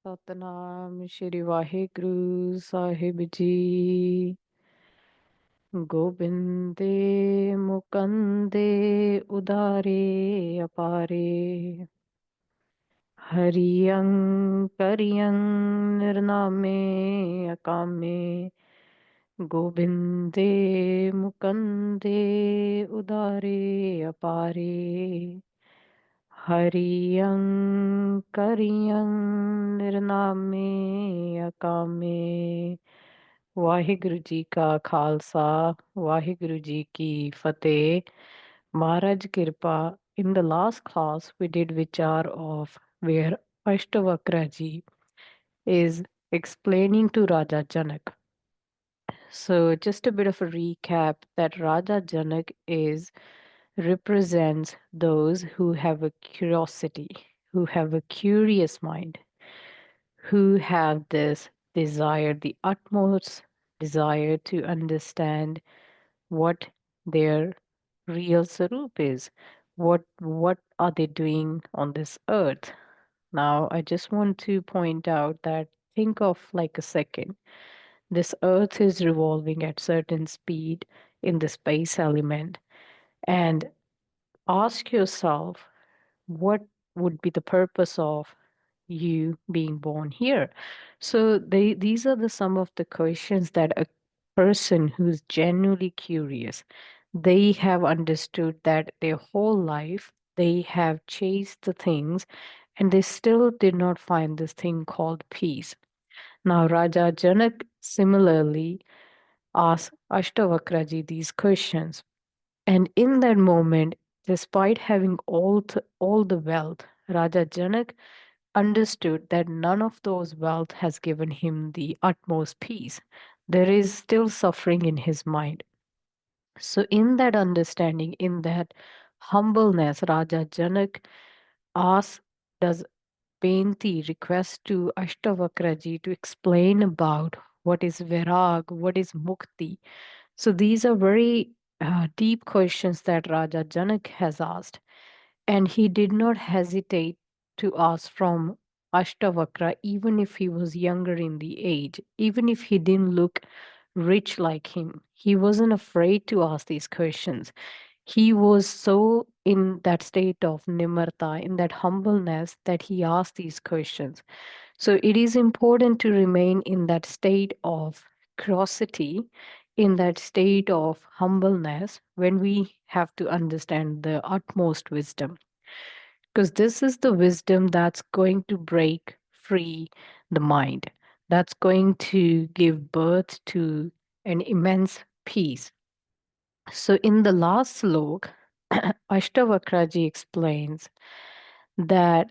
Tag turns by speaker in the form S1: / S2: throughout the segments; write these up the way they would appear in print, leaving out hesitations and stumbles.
S1: ਸਤਨਾਮ ਸ਼੍ਰੀ ਵਾਹਿਗੁਰੂ ਸਾਹਿਬ ਜੀ। ਗੋਬਿੰਦੇ ਮੁਕੰਦੇ ਉਦਾਰੇ ਅਪਾਰੇ, ਹਰੀਅੰ ਕਰਿਅੰ ਨਿਰਨਾਮੇ ਅਕਾਮੇ। ਗੋਬਿੰਦੇ ਮੁਕੰਦੇ ਉਦਾਰੇ ਅਪਾਰੇ, ਹਰੀਅੰ ਕਰਿਅੰ ਨਿਰਨਾਮੇ ਅਕਾਮੇ। ਵਾਹਿਗੁਰੂ ਜੀ ਕਾ ਖਾਲਸਾ, ਵਾਹਿਗੁਰੂ ਜੀ ਕੀ ਫਤਿਹ। Maharaj Kirpa. In the last class, we did Vichar of where Astavakra ji is explaining to Raja Janak. So, just a bit of a recap that Raja Janak represents those who have a curiosity, who have a curious mind, who have this desire, the utmost desire to understand what their real sarup is. What are they doing on this earth? Now, I just want to point out that think of like a second. This earth is revolving at certain speed in the space element, and ask yourself what would be the purpose of you being born here. So these are some of the questions that a person who's genuinely curious, they have understood that their whole life they have chased the things and they still did not find this thing called peace. Now Raja Janak similarly asked Ashtavakraji these questions, and in that moment, despite having all the wealth, Raja Janak understood that none of those wealth has given him the utmost peace. There is still suffering in his mind. So, in that understanding, in that humbleness, Raja Janak asks, does Benti request to Ashtavakraji to explain about what is Virag, what is Mukti. So, these are very deep questions that Raja Janak has asked. And he did not hesitate to ask from Ashtavakra, even if he was younger in the age, even if he didn't look rich like him. He wasn't afraid to ask these questions. He was so in that state of nimarta, in that humbleness, that he asked these questions. So it is important to remain in that state of curiosity, in that state of humbleness when we have to understand the utmost wisdom. Because this is the wisdom that's going to break free the mind, that's going to give birth to an immense peace. So, in the last slok, Ashtavakraji explains that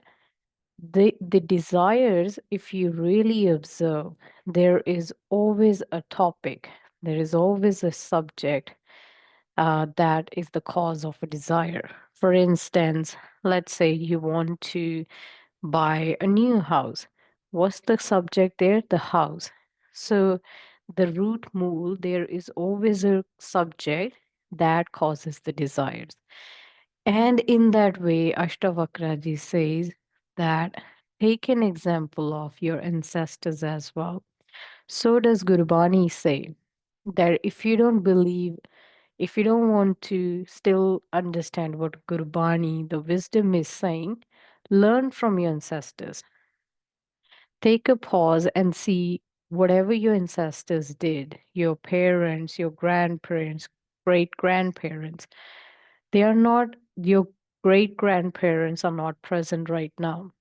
S1: the desires, if you really observe, there is always a topic, there is always a subject that is the cause of a desire. For instance, let's say you want to buy a new house. What's the subject there? The house. So the root mool, there is always a subject that causes the desires. And in that way, Ashtavakraji says that take an example of your ancestors as well. So does Gurbani say that if you don't believe, if you don't want to still understand what Gurbani, the wisdom, is saying, learn from your ancestors. Take a pause and see whatever your ancestors did, your parents, your grandparents, great grandparents. They are not, your great grandparents are not present right now.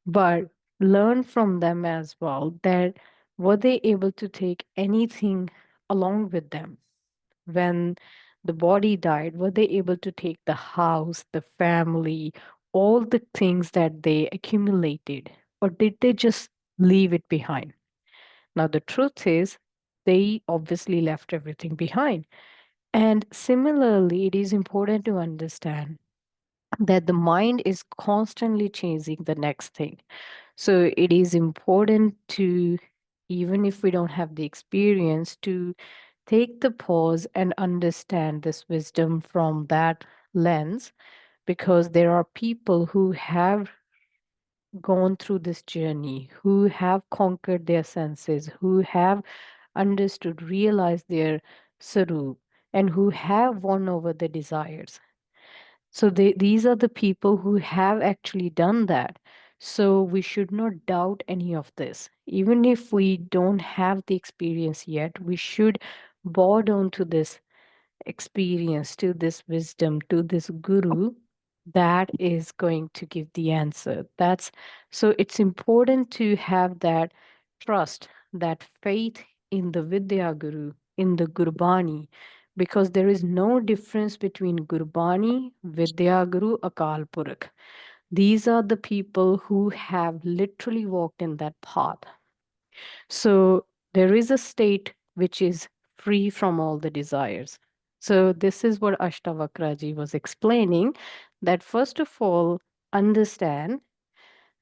S1: But learn from them as well that were they able to take anything along with them? When the body died, were they able to take the house, the family, all the things that they accumulated, or did they just leave it behind? Now, the truth is, they obviously left everything behind. And similarly, it is important to understand that the mind is constantly chasing the next thing. So, it is important to, even if we don't have the experience, to take the pause and understand this wisdom from that lens, because there are people who have gone through this journey, who have conquered their senses, who have understood, realized their sarup, and who have won over the desires. So these are the people who have actually done that. So we should not doubt any of this. Even if we don't have the experience yet, we should bow down to this experience, to this wisdom, to this guru that is going to give the answer. That's so it's important to have that trust, that faith in the Vidya Guru, in the Gurbani, because there is no difference between Gurbani, Vidya Guru, Akal Purakh. These are the people who have literally walked in that path. So there is a state which is free from all the desires. So this is what Ashtavakraji was explaining, that first of all, understand,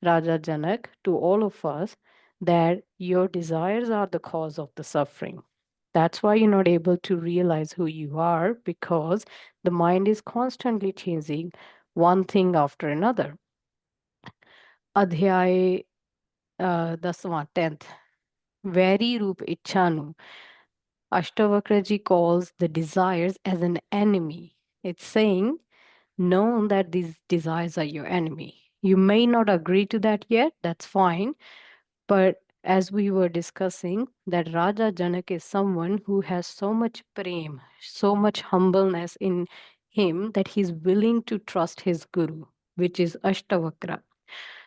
S1: Raja Janak, to all of us, that your desires are the cause of the suffering. That's why you're not able to realize who you are, because the mind is constantly changing one thing after another. Adhyaae Dasam 10th. Very Roop Ichhanu. Ashtavakraji calls the desires as an enemy. It's saying, know that these desires are your enemy. You may not agree to that yet, that's fine. But as we were discussing, that Raja Janak is someone who has so much prem, so much humbleness in him that he's willing to trust his guru, which is Ashtavakra.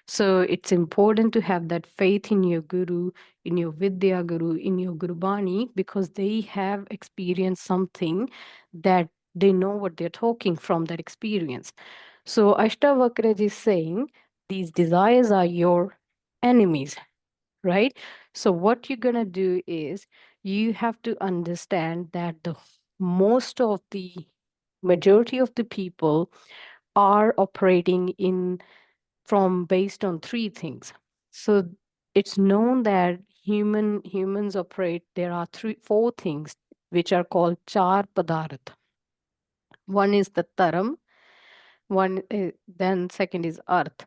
S1: So it's important to have that faith in your guru, in your Vidya guru, in your Gurubani, because they have experienced something that they know what they're talking from that experience. So Ashtavakra is saying these desires are your enemies, right? So what you're gonna do is you have to understand that the most of the majority of the people are operating in from based on three things. So it's known that humans operate, there are four things which are called char padarth. One is the taram, then second is arth.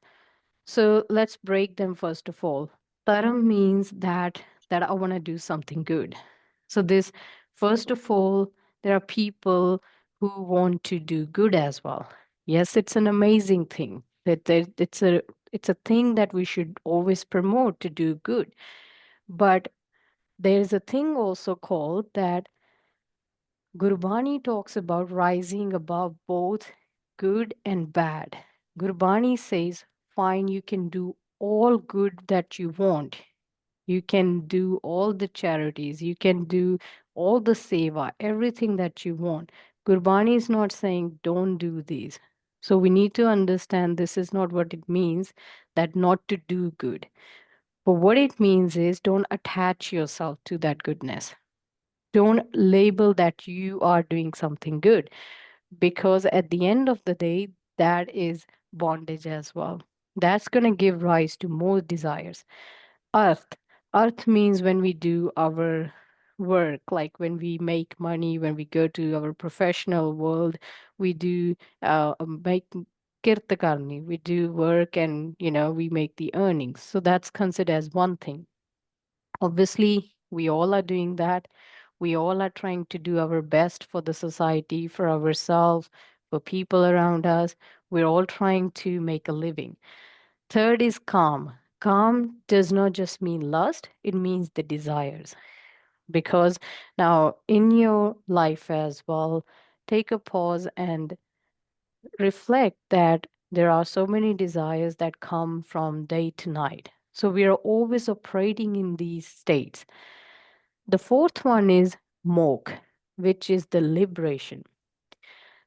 S1: So let's break them first of all. Taram means that I want to do something good. So this first of all, there are people who want to do good as well. Yes, it's an amazing thing. It's a thing that we should always promote, to do good. But there's a thing also called that Gurbani talks about rising above both good and bad. Gurbani says, fine, you can do all good that you want. You can do all the charities. You can do all the seva, everything that you want. Gurbani is not saying don't do these. So we need to understand this is not what it means, that not to do good. But what it means is don't attach yourself to that goodness. Don't label that you are doing something good, because at the end of the day, that is bondage as well. That's going to give rise to more desires. Earth. Earth means when we do our work, like when we make money, when we go to our professional world, we do make kirtakarni, we do work, and we make the earnings. So that's considered as one thing. Obviously, we all are doing that. We all are trying to do our best for the society, for ourselves, for people around us. We're all trying to make a living. Third is calm. Calm does not just mean lust, it means the desires. Because now in your life as well, take a pause and reflect that there are so many desires that come from day to night. So we are always operating in these states. The fourth one is mokh, which is the liberation.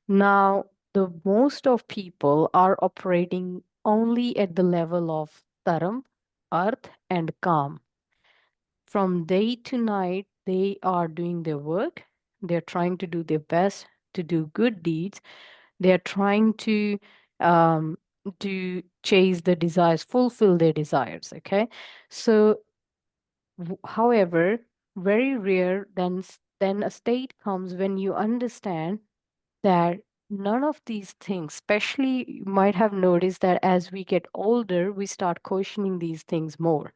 S1: Now, the most of people are operating only at the level of taram, arth, and kam. From day to night, they are doing their work. They're trying to do their best to do good deeds. They're trying um, to chase the desires, fulfill their desires. Okay, so however, very rare then a state comes when you understand that none of these things, especially you might have noticed that as we get older, we start questioning these things more.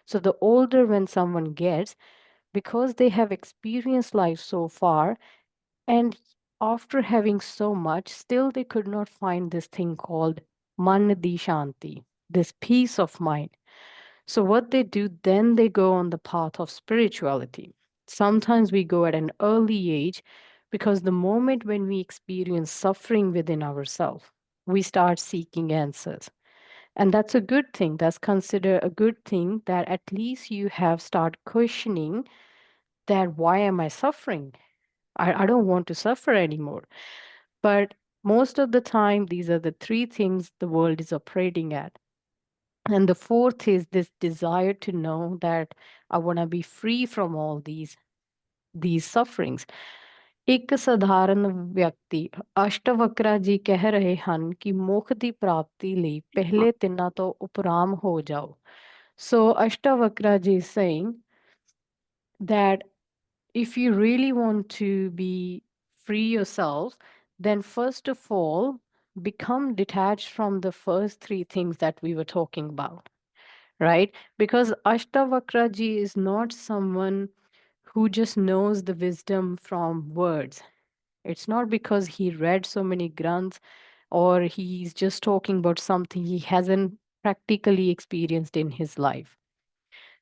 S1: So the older when someone gets, because they have experienced life so far, and after having so much, still they could not find this thing called man di shanti, this peace of mind. So what they do, then they go on the path of spirituality. Sometimes we go at an early age because the moment when we experience suffering within ourselves, we start seeking answers. And that's a good thing. That's considered a good thing that at least you have start questioning that why am I suffering? I don't want to suffer anymore. But most of the time, these are the three things the world is operating at. And the fourth is this desire to know that I want to be free from all these sufferings. ਇੱਕ ਸਧਾਰਨ ਵਿਅਕਤੀ ਅਸ਼ਟਵਕਰਾ ਜੀ ਕਹਿ ਰਹੇ ਹਨ ਕਿ ਮੁਖ ਦੀ ਪ੍ਰਾਪਤੀ ਲਈ ਪਹਿਲੇ ਤਿੰਨਾਂ ਤੋਂ ਉਪਰਾਮ ਹੋ ਜਾਓ. So Ashtavakra ji is saying that if you really want to be free yourself, then first of all, become detached from the first three things that we were talking about, right? Because Ashtavakra ji is not someone who just knows the wisdom from words. It's not because he read so many granths or he's just talking about something he hasn't practically experienced in his life.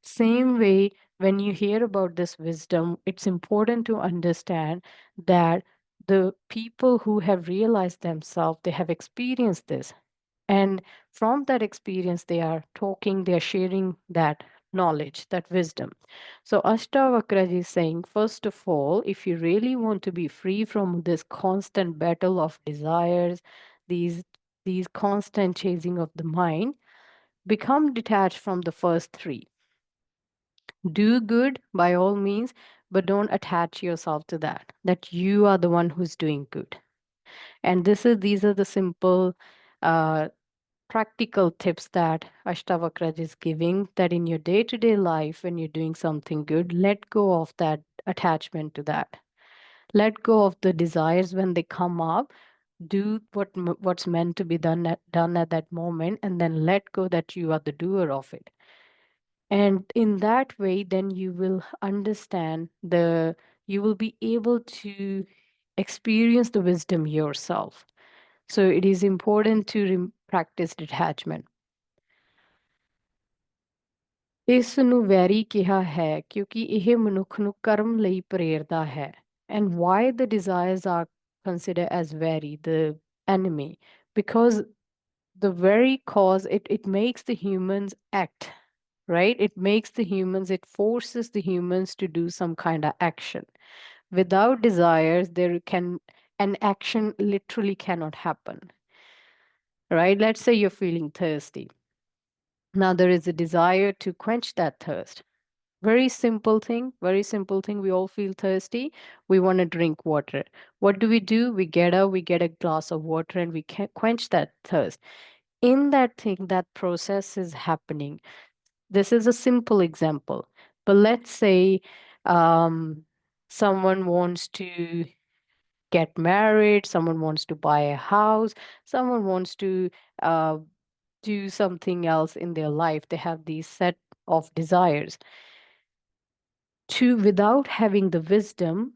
S1: Same way, when you hear about this wisdom, it's important to understand that the people who have realized themselves, they have experienced this. And from that experience, they are talking, they are sharing that knowledge, that wisdom. So Ashtavakraji is saying, first of all, if you really want to be free from this constant battle of desires, these these constant chasing of the mind, become detached from the first three. Do good by all means, but don't attach yourself to that you are the one who's doing good. And these are the simple uh, practical tips that Ashtavakraj is giving, that in your day-to-day life, when you're doing something good, let go of that attachment to that. Let go of the desires when they come up. Do what's meant to be done at that moment, and then let go that you are the doer of it. And in that way, then you will understand you will be able to experience the wisdom yourself. So it is important to practice detachment. ਇਸ ਨੂੰ very ਕਿਹਾ ਹੈ ਕਿਉਂਕਿ ਇਹ ਮਨੁੱਖ ਨੂੰ ਕਰਮ ਲਈ ਪ੍ਰੇਰਦਾ ਹੈ. And why the desires are considered as very, the enemy? Because the very cause, it makes the humans act, right? It makes the humans, it forces the humans to do some kind of action. Without desires, an action literally cannot happen, right? Let's say you're feeling thirsty. Now there is a desire to quench that thirst. Very simple thing, very simple thing. We all feel thirsty. We want to drink water. What do? We get up, we get a glass of water, and we can quench that thirst. In that thing, that process is happening. This is a simple example. But let's say someone wants to get married, someone wants to buy a house, someone wants to uh, do something else in their life. They have these set of desires. Without having the wisdom,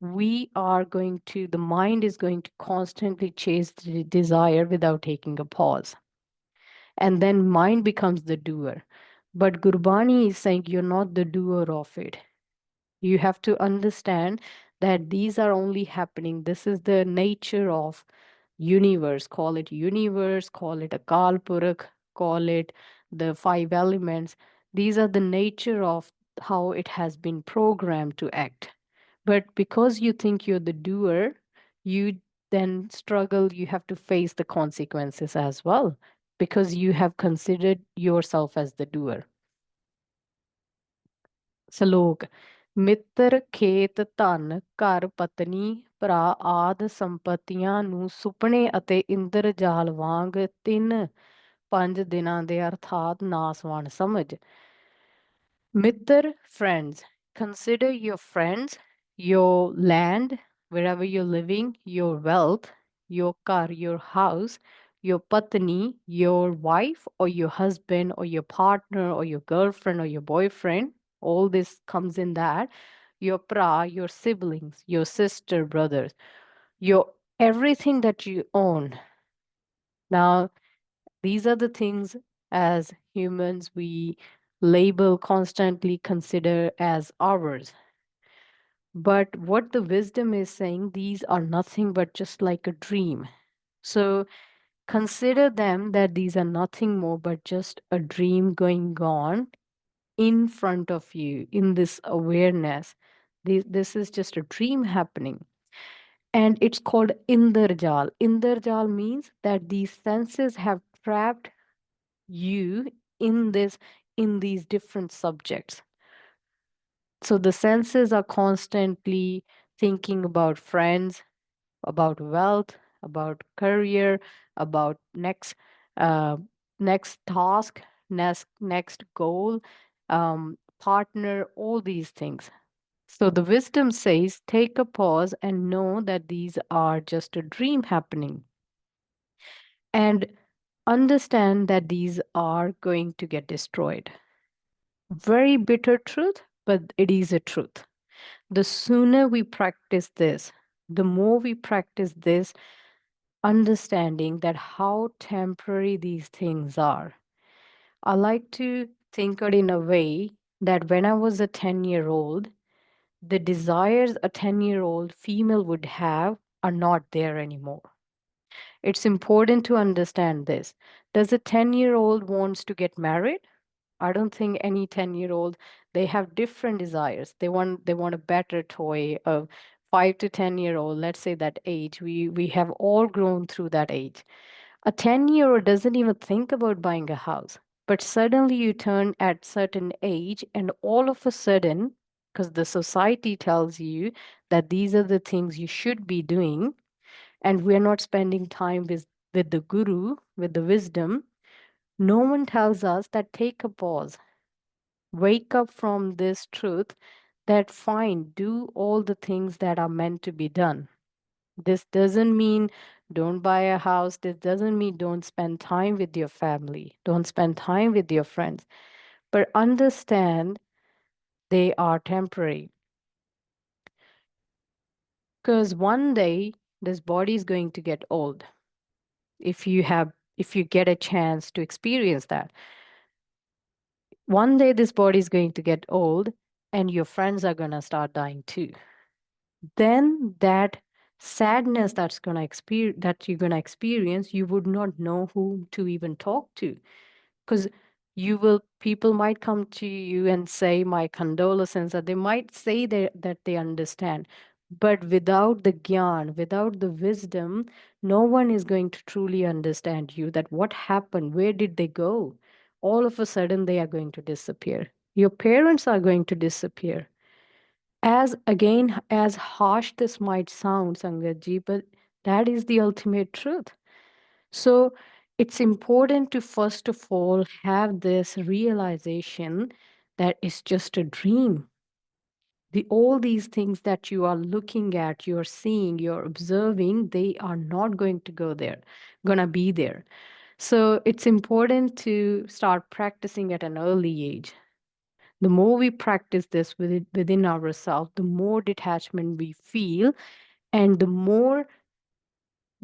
S1: the mind is going to constantly chase the desire without taking a pause. And then mind becomes the doer. But Gurbani is saying you're not the doer of it. You have to understand that these are only happening. This is the nature of universe. Call it universe, call it a Kalpurak, call it the five elements. These are the nature of how it has been programmed to act. But because you think you're the doer, you then struggle, you have to face the consequences as well because you have considered yourself as the doer. ਸਲੋਕ ਮਿੱਤਰ ਖੇਤ ਧਨ ਘਰ ਪਤਨੀ ਭਰਾ ਆਦ ਸੰਪਤੀਆਂ ਨੂੰ ਸੁਪਨੇ ਅਤੇ ਇੰਦਰਜਾਲ ਵਾਂਗ 3-5 ਦਿਨਾਂ ਦੇ ਅਰਥਾਤ ਨਾਸਵਾਨ ਸਮਝ. ਮਿੱਤਰ, friends, consider your friends, your land, wherever you're living, your wealth, your car, your house, your patni, your wife, or your husband, or your partner, or your girlfriend, or your boyfriend. All this comes in that. Your your siblings, your sister, brothers, your everything that you own. Now, these are the things as humans we label, constantly consider as ours. But what the wisdom is saying, these are nothing but just like a dream. So consider them that these are nothing more but just a dream going on in front of you in this awareness. This is just a dream happening. And it's called Indarjal. Indarjal means that these senses have trapped you in this in these different subjects. So the senses are constantly thinking about friends, about wealth, about career, about uh, next task, next goal, partner, all these things. So the wisdom says, take a pause and know that these are just a dream happening, and understand that these are going to get destroyed. Very bitter truth, but it is a truth. The sooner we practice this, the more we practice this, understanding that how temporary these things are. I like to think it in a way that when I was a 10-year-old, the desires a 10-year-old female would have are not there anymore. It's important to understand this. Does a 10-year-old wants to get married? I don't think any 10-year-old, they have different desires. They want a better toy. A 5 to 10-year-old, let's say that age, we have all grown through that age. A 10-year-old doesn't even think about buying a house. But suddenly you turn at certain age and all of a sudden, because the society tells you that these are the things you should be doing, and we're not spending time with the guru, with the wisdom, no one tells us that take a pause, wake up from this truth that fine, do all the things that are meant to be done. This doesn't mean don't buy a house. This doesn't mean don't spend time with your family, don't spend time with your friends. But understand they are temporary. Because one day this body is going to get old. If you get a chance to experience that, one day this body is going to get old and your friends are going to start dying too. Then that sadness that you're going to experience, you would not know who to even talk to, because people might come to you and say my condolences, or they might say that they understand, but without the gyan, without the wisdom, no one is going to truly understand you, that what happened, where did they go, all of a sudden they are going to disappear, your parents are going to disappear. As again, as harsh this might sound, Sangatji, but that is the ultimate truth. So it's important to first of all have this realization that it's just a dream. All these things that you are looking at, you're seeing, you're observing, they are not going to go there, gonna be there. So it's important to start practicing at an early age. The more we practice this within ourselves, the more detachment we feel, and the more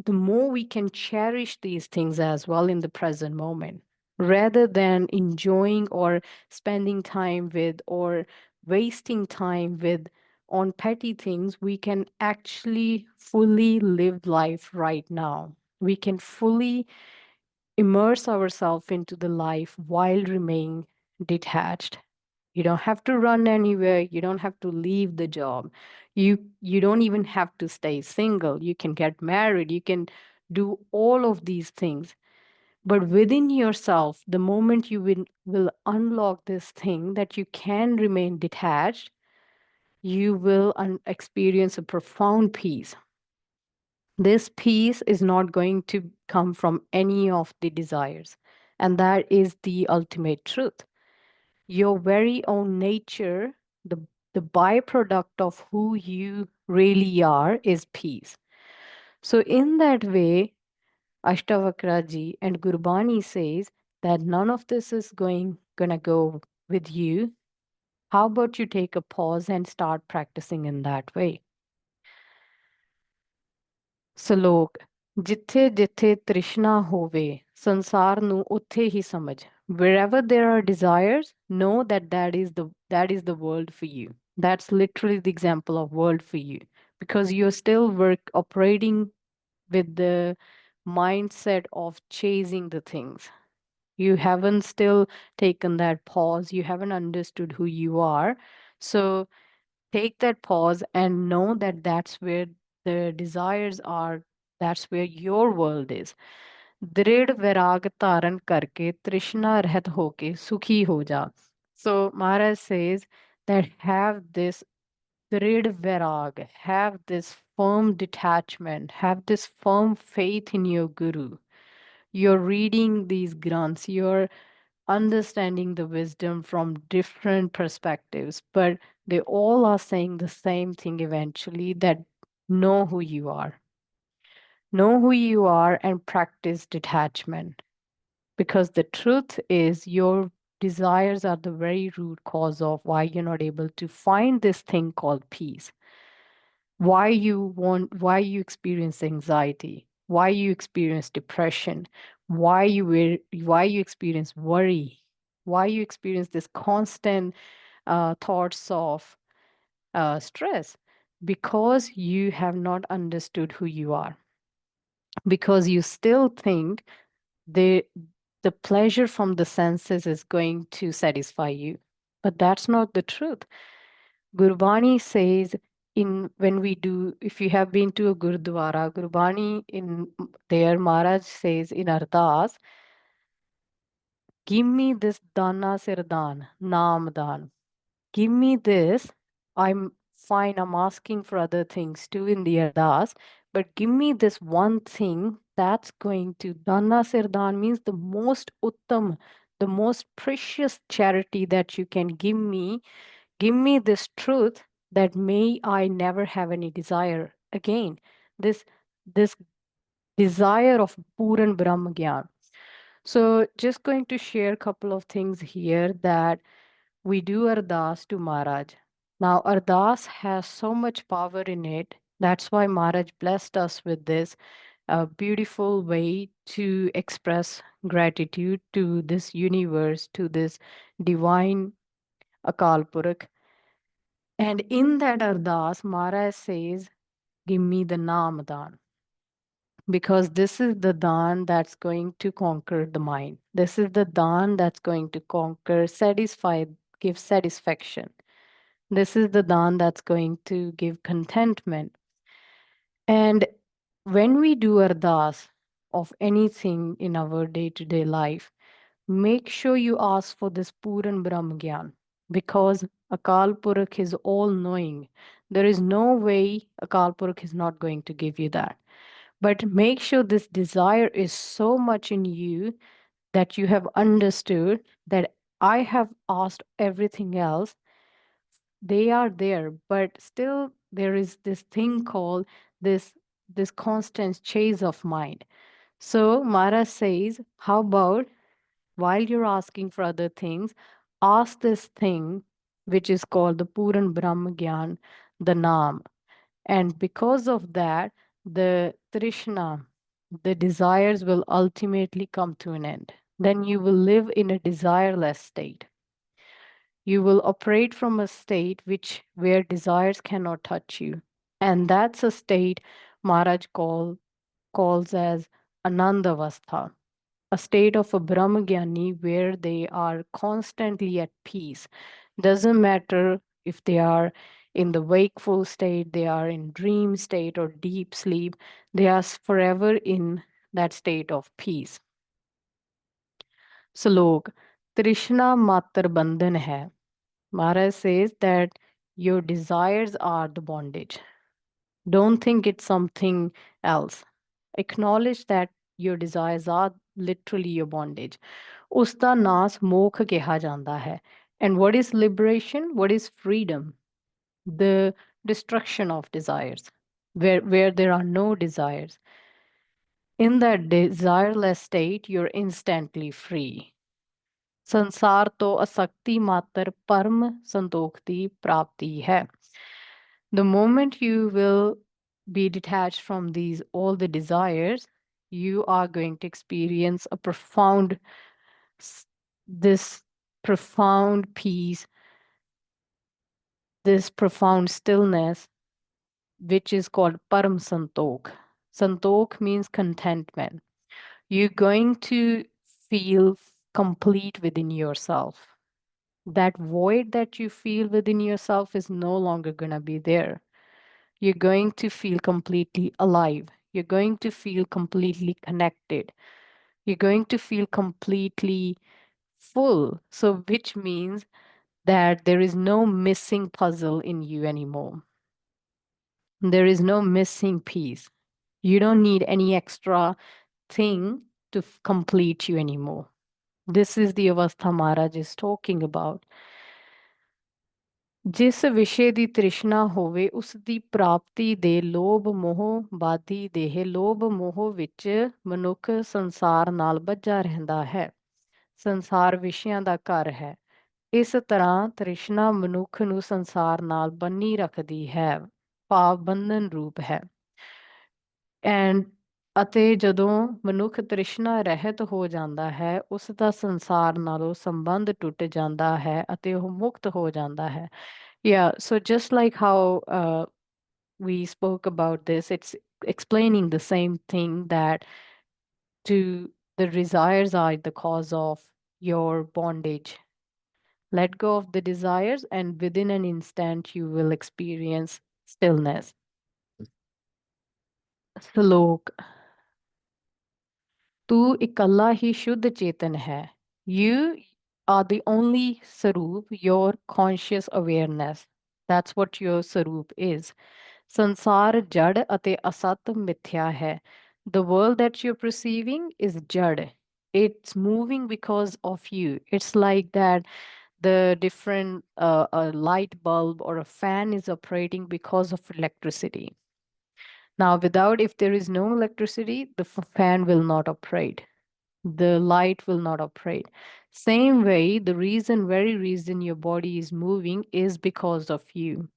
S1: we can cherish these things as well in the present moment, rather than enjoying or spending time with or wasting time with on petty things. We can actually fully live life right now. We can fully immerse ourselves into the life while remaining detached. You don't have to run anywhere. You don't have to leave the job. You don't even have to stay single. You can get married. You can do all of these things. But within yourself, the moment you will unlock this thing that you can remain detached, you will experience a profound peace. This peace is not going to come from any of the desires. And that is the ultimate truth. Your very own nature, the byproduct of who you really are, is peace. So in that way, Ashtavakra ji and Gurbani says that none of this is gonna go with you. How about you take a pause and start practicing in that way? ਸਲੋਕ ਜਿੱਥੇ ਜਿੱਥੇ ਤ੍ਰਿਸ਼ਨਾ ਹੋਵੇ ਸੰਸਾਰ ਨੂੰ ਉੱਥੇ ਹੀ ਸਮਝ wherever there are desires know that that is the world for you. That's literally the example of world for you, because you're still operating with the mindset of chasing the things. You haven't still taken that pause, you haven't understood who you are. So take that pause and know that that's where the desires are, that's where your world is. दृढ़ वैराग धारण करके तृष्णा रहित होके सुखी हो जा. So Maharaj says that have this drid vairag, have this firm detachment, have this firm faith in your guru. You're reading these granths, you're understanding the wisdom from different perspectives, but they all are saying the same thing eventually, that know who you are. Know who you are and practice detachment. Because the truth is, your desires are the very root cause of why you're not able to find this thing called peace. Why you experience anxiety, why you experience depression, why you experience worry, why you experience this constant thoughts of stress, because you have not understood who you are, because you still think the the pleasure from the senses is going to satisfy you, but that's not the truth. Gurbani says, in when we do, if you have been to a Gurdwara, Gurbani in there, Maharaj says in Ardas, give me this Dana Sirdan, Naam Dan. Give me this. I'm fine, I'm asking for other things too in the Ardas, but give me this one thing that's going to, Dana Sirdan means the most Uttam, the most precious charity that you can give me. Give me this truth that may I never have any desire again. This desire of Puran Brahma Gyan. So just going to share a couple of things here that we do Ardas to Maharaj. Now Ardas has so much power in it. That's why Maharaj blessed us with this beautiful way to express gratitude to this universe, to this divine Akal Purakh. And in that Ardas, Maharaj says, give me the Naam Dan. Because this is the Dan that's going to conquer the mind. This is the Dan that's going to conquer, satisfy, give satisfaction. This is the Dan that's going to give contentment. And when we do Ardas of anything in our day-to-day life, make sure you ask for this Puran Brahm Gyan, because Akal Purakh is all knowing. There is no way Akal Purakh is not going to give you that. But make sure this desire is so much in you that you have understood that I have asked everything else. They are there, but still there is this thing called this this constant chase of mind. So Mara says, how about while you're asking for other things, ask this thing which is called the Puran Brahma Gyan, the Naam. And because of that, the Trishna, the desires will ultimately come to an end. Then you will live in a desireless state. You will operate from a state where desires cannot touch you. And that's a state Maharaj calls as Anandavastha, a state of a Brahmagyani where they are constantly at peace. Doesn't matter if they are in the wakeful state, they are in dream state or deep sleep, they are forever in that state of peace. Slok, Trishna Matar Bandhan hai. Maharaj says that your desires are the bondage. Don't think it's something else. Acknowledge that your desires are literally your bondage. Usta naas mokh keha janda hai. And what is liberation? What is freedom? The destruction of desires. where there are no desires. In that desireless state, you're instantly free. संसार तो असक्ति मात्र परम संतोख की प्राप्ति है. The moment you will be detached from these all the desires, you are going to experience a profound this profound peace, this profound stillness, which is called param santokh. Santokh means contentment. You're going to feel complete within yourself. That void that you feel within yourself is no longer going to be there. You're going to feel completely alive. You're going to feel completely connected. You're going to feel completely full. So, which means that there is no missing puzzle in you anymore. There is no missing piece. You don't need any extra thing to complete you anymore. This is the avastha Maharaj is talking about. ਜਿਸ ਵਿਸ਼ੇ ਦੀ ਤ੍ਰਿਸ਼ਨਾ ਹੋਵੇ ਉਸ ਦੀ ਪ੍ਰਾਪਤੀ ਦੇ ਲੋਭ ਮੋਹ ਬਾਦੀ ਦੇਹ ਲੋਭ ਮੋਹ ਵਿੱਚ ਮਨੁੱਖ ਸੰਸਾਰ ਨਾਲ ਬੱਝਾ ਰਹਿੰਦਾ ਹੈ ਸੰਸਾਰ ਵਿਸ਼ਿਆਂ ਦਾ ਘਰ ਹੈ ਇਸ ਤਰ੍ਹਾਂ ਤ੍ਰਿਸ਼ਨਾ ਮਨੁੱਖ ਨੂੰ ਸੰਸਾਰ ਨਾਲ ਬੰਨੀ ਰੱਖਦੀ ਹੈ ਭਾਵ ਬੰਧਨ ਰੂਪ ਹੈ ਐਂਡ ਅਤੇ ਜਦੋਂ ਮਨੁੱਖ ਤ੍ਰਿਸ਼ਨਾ ਰਹਿਤ ਹੋ ਜਾਂਦਾ ਹੈ ਉਸ ਦਾ ਸੰਸਾਰ ਨਾਲੋਂ ਸੰਬੰਧ ਟੁੱਟ ਜਾਂਦਾ ਹੈ ਅਤੇ ਉਹ ਮੁਕਤ ਹੋ ਜਾਂਦਾ ਹੈ Yeah, so just like how we spoke about this, it's explaining the same thing that to the desires are the cause of your bondage. Let go of the desires, and within an instant, you will experience stillness. Slok. Tu ikalla hi shuddh chetan hai. You are the only sarup, your conscious awareness. That's what your sarup is. ਸੰਸਾਰ ਜੜ ਅਤੇ ਅਸਤ ਮਿਥਿਆ ਹੈ. The world that you're perceiving is jad. It's moving because of you. It's like that the different a light bulb or a fan is operating because of electricity. Now, if there is no electricity, the fan will not operate. The light will not operate. Same way, the very reason your body is moving is because of you.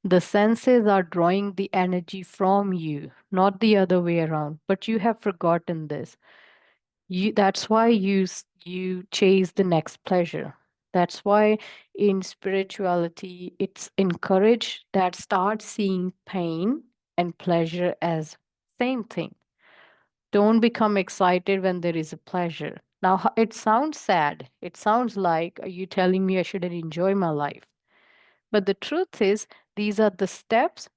S1: The senses are drawing the energy from you, not the other way around. But you have forgotten this. That's why you chase the next pleasure. That's why in spirituality it's encouraged that start seeing pain and pleasure as same thing. Don't become excited when there is a pleasure. Now it sounds sad. It sounds like, are you telling me I shouldn't enjoy my life? But the truth is, these are the steps.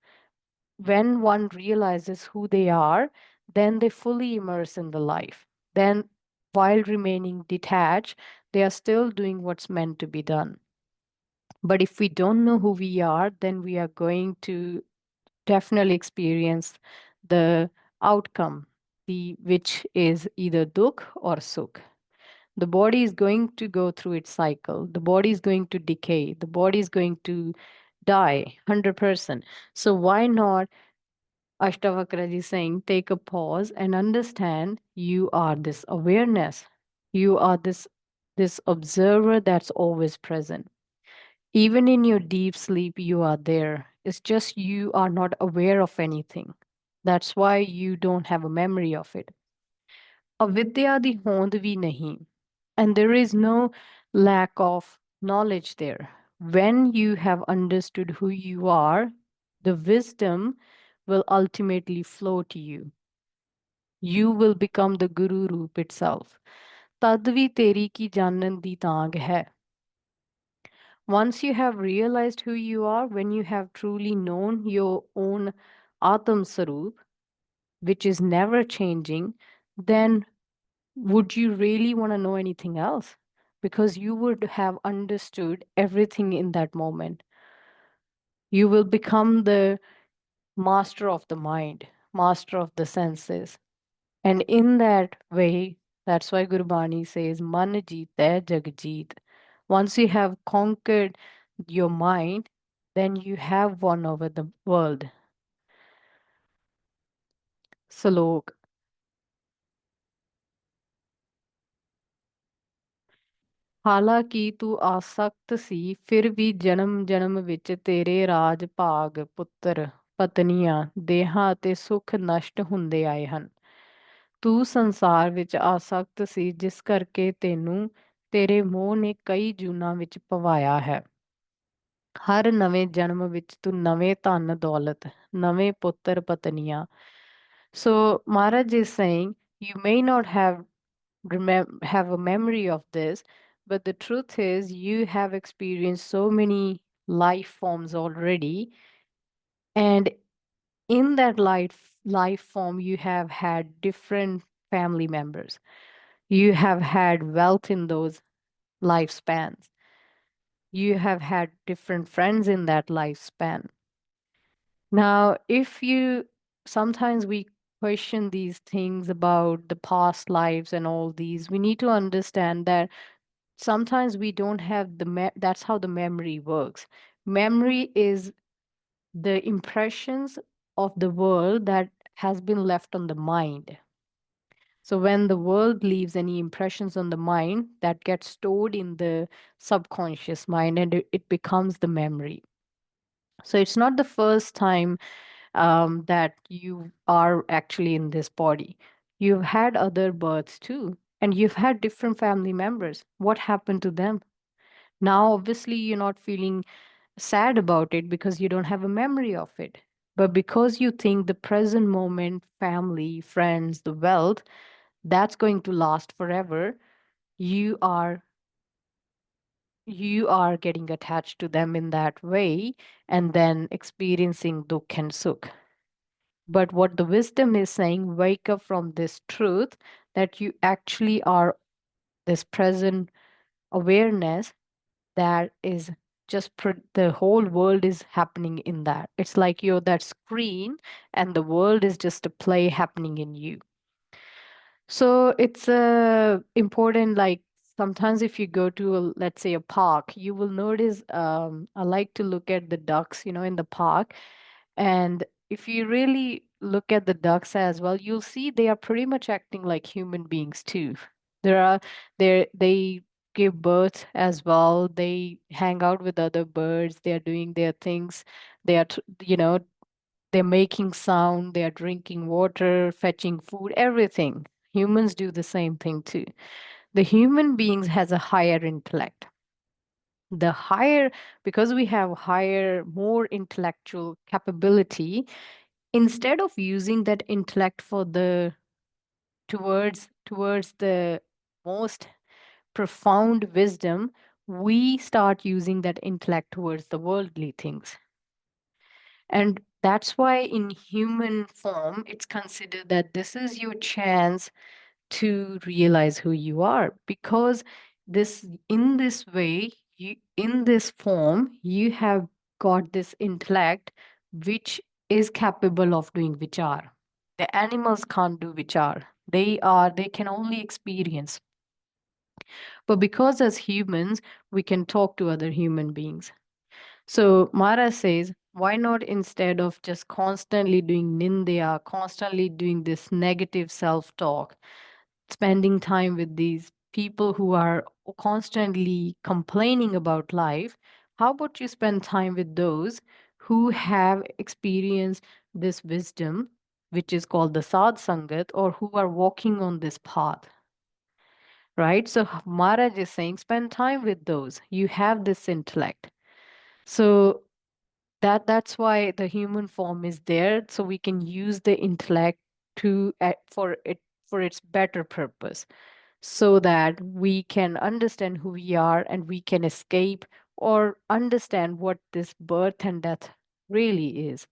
S1: When one realizes who they are, then they fully immerse in the life. Then, while remaining detached, they are still doing what's meant to be done. But if we don't know who we are, then we are going to definitely experience the outcome, which is either dukh or sukh. The body is going to go through its cycle. The body is going to decay. The body is going to die 100%. So why not Astavakra is saying, take a pause and understand you are this awareness. You are this observer that's always present. Even in your deep sleep, you are there. It's just you are not aware of anything. That's why you don't have a memory of it. Avidya di hond vi nahi. And there is no lack of knowledge there. When you have understood who you are, the wisdom will ultimately flow to you. You will become the Guru Roop itself. Tadvi teri ki janan di tang hai. Once you have realized who you are, when you have truly known your own Atam Sarup, which is never changing, then would you really want to know anything else? Because you would have understood everything in that moment. You will become the master of the mind, master of the senses. And in that way, that's why Gurbani says, Man jeet jag jeet. Once you have conquered your mind, then you have won over the world. Salok. ਹਾਲਾਂਕਿ ਤੂੰ ਆਸਕਤ ਸੀ ਫਿਰ ਵੀ ਜਨਮ ਜਨਮ ਵਿੱਚ ਤੇਰੇ ਰਾਜ ਭਾਗ ਪੁੱਤਰ ਪਤਨੀਆਂ ਦੇਹਾਂ ਅਤੇ ਸੁੱਖ ਨਸ਼ਟ ਹੁੰਦੇ ਆਏ ਹਨ। ਤੂੰ ਸੰਸਾਰ ਵਿੱਚ ਆਸਕਤ ਸੀ ਜਿਸ ਕਰਕੇ ਤੈਨੂੰ ਤੇਰੇ ਮੋਹ ਨੇ ਕਈ ਜੂਨਾਂ ਵਿੱਚ ਪਵਾਇਆ ਹੈ। ਹਰ ਨਵੇਂ ਜਨਮ ਵਿੱਚ ਤੂੰ ਨਵੇਂ ਧਨ ਦੌਲਤ ਨਵੇਂ ਪੁੱਤਰ ਪਤਨੀਆਂ So Maharaj is saying you may not have a memory of this, but the truth is you have experienced so many life forms already, and in that life form you have had different family members. You have had wealth in those lifespans. You have had different friends in that lifespan. Now, if you sometimes we question these things about the past lives and all these, we need to understand that sometimes we don't have that's how the memory works. Memory is the impressions of the world that has been left on the mind. So when the world leaves any impressions on the mind, that gets stored in the subconscious mind and it becomes the memory. So it's not the first time that you are actually in this body. You've had other births too, and you've had different family members. What happened to them? Now, obviously, you're not feeling sad about it because you don't have a memory of it. But because you think the present moment, family, friends, the wealth, that's going to last forever, you are you are getting attached to them in that way and then experiencing dukh and sukh. But what the wisdom is saying, wake up from this truth that you actually are this present awareness that is just the whole world is happening in that. It's like you're that screen and the world is just a play happening in you. So it's important, like sometimes if you go to, let's say, a park, you will notice, I like to look at the ducks, in the park. And if you really look at the ducks as well, you'll see they are pretty much acting like human beings too. There are they give birth as well. They hang out with other birds. They are doing their things. They are, they're making sound. They are drinking water, fetching food, everything. Humans do the same thing too. The human beings has a higher intellect. The higher, because we have higher, more intellectual capability, instead of using that intellect for the towards the most profound wisdom, we start using that intellect towards the worldly things. And that's why in human form it's considered that this is your chance to realize who you are, because this in this way, you in this form you have got this intellect which is capable of doing vichar. The animals can't do vichar. They can only experience. But because as humans, we can talk to other human beings. So Mara says, why not instead of just constantly doing nindya, constantly doing this negative self-talk, spending time with these people who are constantly complaining about life, how about you spend time with those who have experienced this wisdom, which is called the Sad Sangat, or who are walking on this path, right? So Maharaj is saying, spend time with those. You have this intellect. So that's why the human form is there, so we can use the intellect to for its better purpose, so that we can understand who we are and we can escape or understand what this birth and death really is.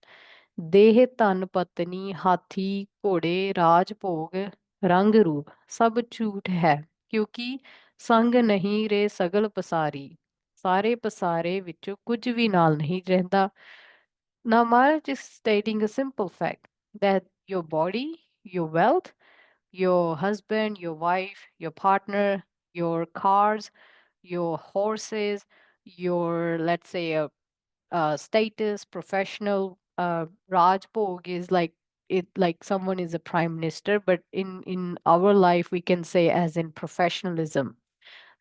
S1: ਦੇਹ ਧਨ ਪਤਨੀ ਹਾਥੀ ਘੋੜੇ ਰਾਜ ਭੋਗ ਰੰਗ ਰੂਪ ਸਭ ਝੂਠ ਹੈ ਕਿਉਂਕਿ ਸੰਗ ਨਹੀਂ ਰੇ ਸਗਲ ਪਸਾਰੀ ਸਾਰੇ ਪਸਾਰੇ ਵਿੱਚੋਂ ਕੁਝ ਵੀ ਨਾਲ ਨਹੀਂ ਰਹਿੰਦਾ. Now Maharaj is stating a simple fact that your body, your wealth, your husband, your wife, your partner, your cars, your horses, your, let's say, a status, professional, Rajbhog is like it like someone is a prime minister, but in our life we can say as in professionalism.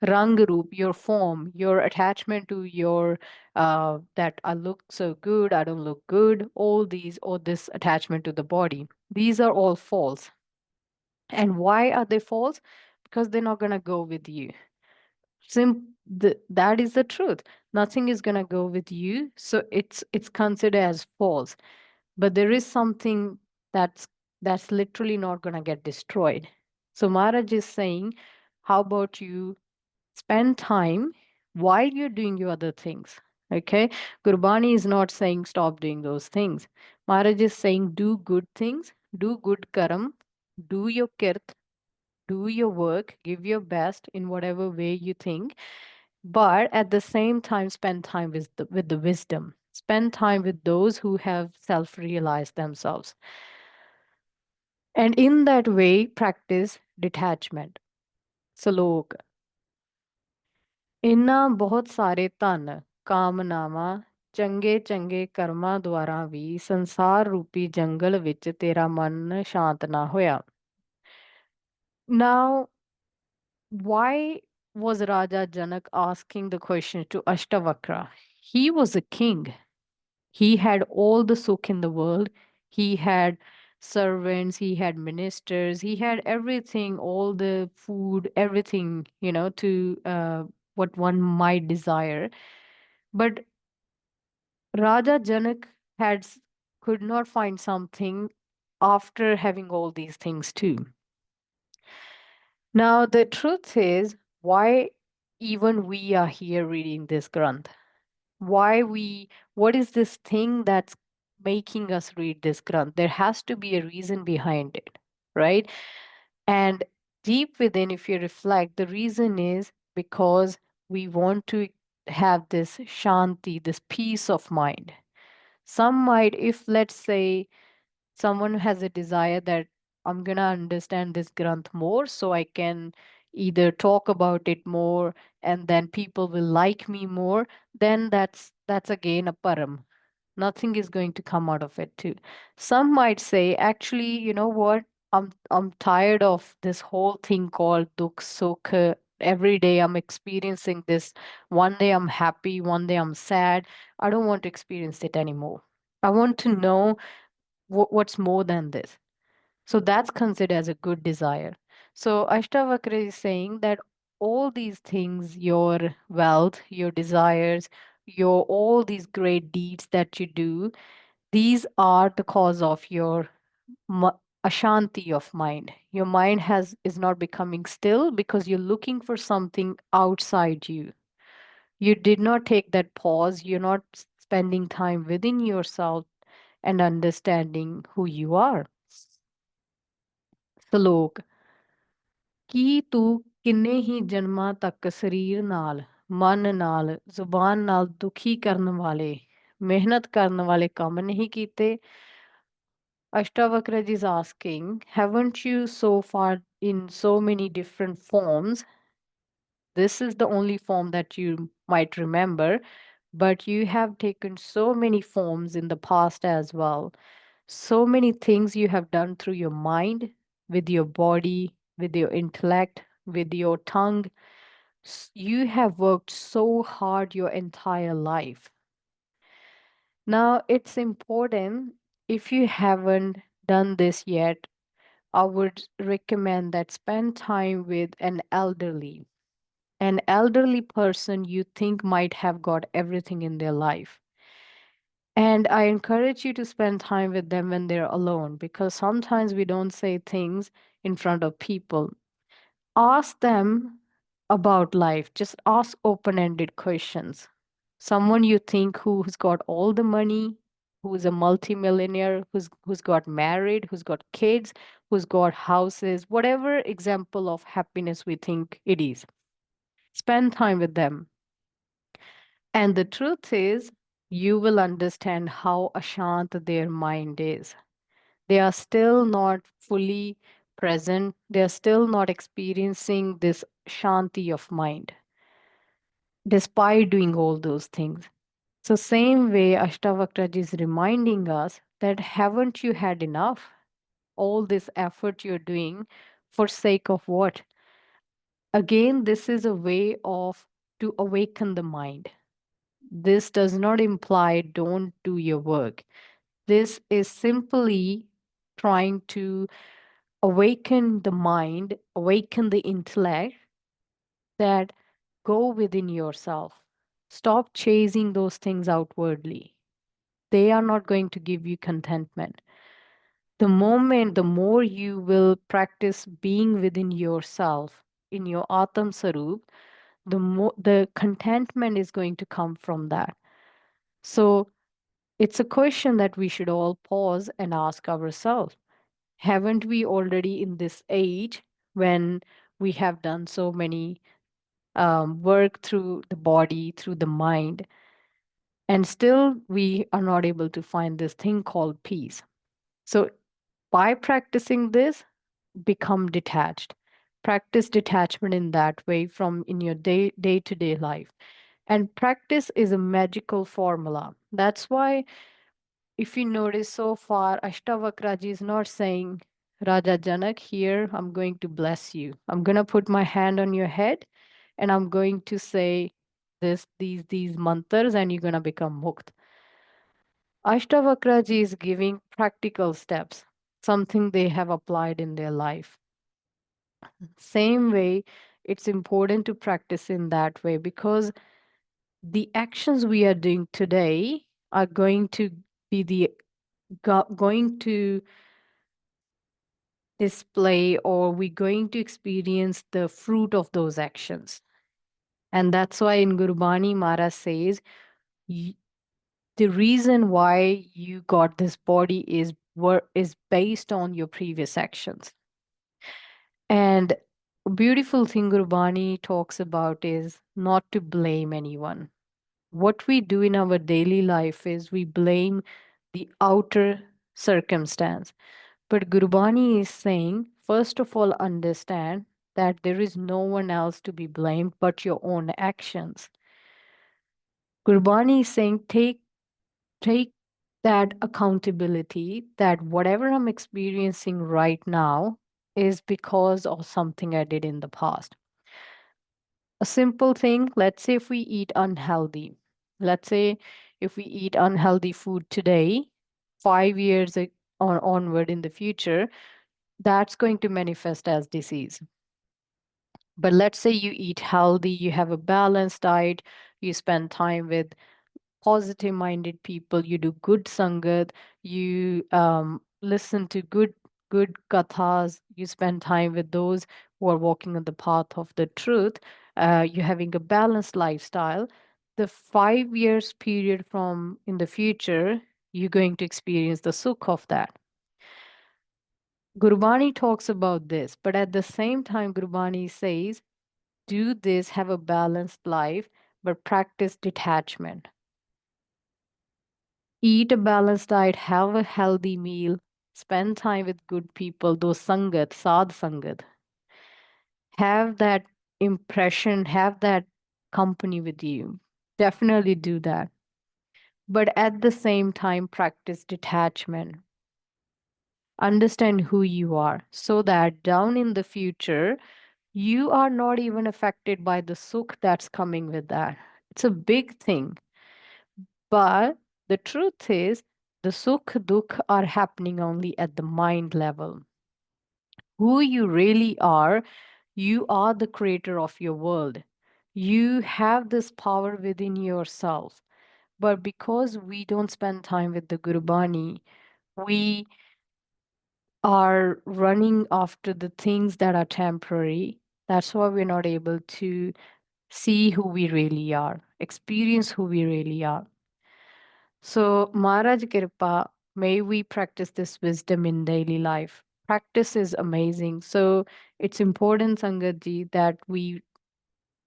S1: Rang roop, your form, your attachment to your that I look so good, I don't look good, all these, or this attachment to the body, these are all false. And why are they false? Because they're not gonna go with you. That is the truth. Nothing is gonna go with you, so it's considered as false. But there is something that's literally not gonna get destroyed. So Maharaj is saying, how about you spend time while you're doing your other things? Okay, Gurbani is not saying stop doing those things. Maharaj is saying do good things, do good karam, do your kirt, do your work, give your best in whatever way you think, but at the same time spend time with the wisdom, spend time with those who have self-realized themselves, and in that way practice detachment. Salok, ਇਨ੍ਹਾਂ ਬਹੁਤ ਸਾਰੇ ਧਨ ਕਾਮਨਾਵਾਂ ਚੰਗੇ ਚੰਗੇ ਕਰਮਾਂ ਦੁਆਰਾ ਵੀ ਸੰਸਾਰ ਰੂਪੀ ਜੰਗਲ ਵਿੱਚ ਤੇਰਾ ਮਨ ਸ਼ਾਂਤ ਨਾ ਹੋਇਆ. Now, why was Raja Janak asking the question to Astavakra? He was a king. He had all the sukh in the world. He had servants, he had ministers, he had everything, all the food, everything, to what one might desire. But Raja Janak could not find something after having all these things too. Now, the truth is, why even we are here reading this Granth? What is this thing that's making us read this Granth? There has to be a reason behind it, right? And deep within, if you reflect, the reason is because we want to have this shanti, this peace of mind. Some might, if let's say someone has a desire that I'm going to understand this Granth more so I can either talk about it more and then people will like me more, then that's again a param. Nothing is going to come out of it too. Some might say, actually, you know what? I'm tired of this whole thing called dukh sukh. Every day I'm experiencing this. One day I'm happy, one day I'm sad. I don't want to experience it anymore. I want to know what's more than this. So that's considered as a good desire. So Ashtavakra is saying that all these things, your wealth, your desires, your all these great deeds that you do, these are the cause of your ashanti of mind. Your mind is not becoming still because you're looking for something outside you. You did not take that pause. You're not spending time within yourself and understanding who you are. Salok, ਕੀ ਤੂੰ ਕਿੰਨੇ ਹੀ ਜਨਮਾਂ ਤੱਕ ਸਰੀਰ ਨਾਲ, ਮਨ ਨਾਲ, ਜ਼ੁਬਾਨ ਨਾਲ ਦੁਖੀ ਕਰਨ ਵਾਲੇ, ਮਿਹਨਤ ਕਰਨ ਵਾਲੇ ਕੰਮ ਨਹੀਂ ਕੀਤੇ? Ashtavakra is asking, haven't you so far in so many different forms? This is the only form that you might remember, but you have taken so many forms in the past as well. So many things you have done through your mind, with your body, with your intellect, with your tongue. You have worked so hard your entire life. Now, it's important, if you haven't done this yet, I would recommend that spend time with an elderly. An elderly person you think might have got everything in their life. And I encourage you to spend time with them when they're alone, because sometimes we don't say things in front of people. Ask them about life. Just ask open-ended questions. Someone you think who's got all the money, who's a multimillionaire, who's got married, who's got kids, who's got houses, whatever example of happiness we think it is. Spend time with them. And the truth is, you will understand how ashant their mind is. They are still not fully present. They are still not experiencing this shanti of mind, despite doing all those things. So, same way, Ashtavakra is reminding us that haven't you had enough? all this effort you're doing for sake of what? Again, this is a way of to awaken the mind. This does not imply don't do your work. This is simply trying to awaken the mind, awaken the intellect, that go within yourself. Stop chasing those things outwardly. They are not going to give you contentment. The more you will practice being within yourself, in your Atam Sarup, the contentment is going to come from that. So it's a question that we should all pause and ask ourselves. Haven't we already in this age when we have done so many work through the body, through the mind, and still we are not able to find this thing called peace? So by practicing this, become detached. Practice detachment in that way from in your day to day life. And practice is a magical formula. That's why, if you notice so far, Ashtavakra ji is not saying, Raja Janak, here I'm going to bless you. I'm going to put my hand on your head and I'm going to say these mantras and you're going to become mukt. Ashtavakra ji is giving practical steps, something they have applied in their life. Same way, it's important to practice in that way because the actions we are doing today are going to be going to display, or we're going to experience the fruit of those actions. And that's why in Gurbani, Maharaj says, the reason why you got this body is based on your previous actions. And a beautiful thing Gurbani talks about is not to blame anyone. What we do in our daily life is we blame the outer circumstance. But Gurbani is saying, first of all, understand that there is no one else to be blamed but your own actions. Gurbani is saying, take that accountability that whatever I'm experiencing right now is because of something I did in the past. A simple thing, let's say if we eat unhealthy, let's say if we eat unhealthy food today, 5 years onward in the future, that's going to manifest as disease. But let's say you eat healthy, you have a balanced diet, you spend time with positive minded people, you do good sangat, you listen to good kathas, you spend time with those who are walking on the path of the truth, you're having a balanced lifestyle. The 5 years period from in the future, you're going to experience the sukh of that. Gurbani talks about this, but at the same time, Gurbani says, do this, have a balanced life, but practice detachment. Eat a balanced diet, have a healthy meal, spend time with good people, those sangat, sad sangat. Have that impression, have that company with you. Definitely do that. But at the same time, practice detachment. Understand who you are so that down in the future, you are not even affected by the sukh that's coming with that. It's a big thing. But the truth is, the sukh dukh are happening only at the mind level. Who you really are, you are the creator of your world. You have this power within yourself. But because we don't spend time with the Gurbani, we are running after the things that are temporary. That's why we're not able to see who we really are, experience who we really are. So, Maharaj Kirpa, may we practice this wisdom in daily life. Practice is amazing. So, it's important, Sangatji, that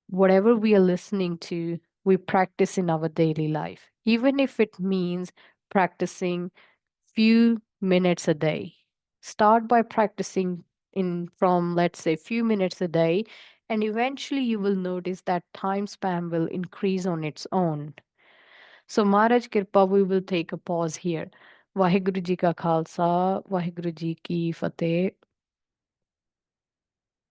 S1: whatever we are listening to, we practice in our daily life, even if it means practicing few minutes a day. Start by practicing in from, let's say, few minutes a day, and eventually you will notice that time span will increase on its own. So, Maharaj Kirpa, we will take a pause here. Waheguru ji ਕਾ ਖਾਲਸਾ, ਵਾਹਿਗੁਰੂ ਜੀ ਕੀ ਫਤਿਹ।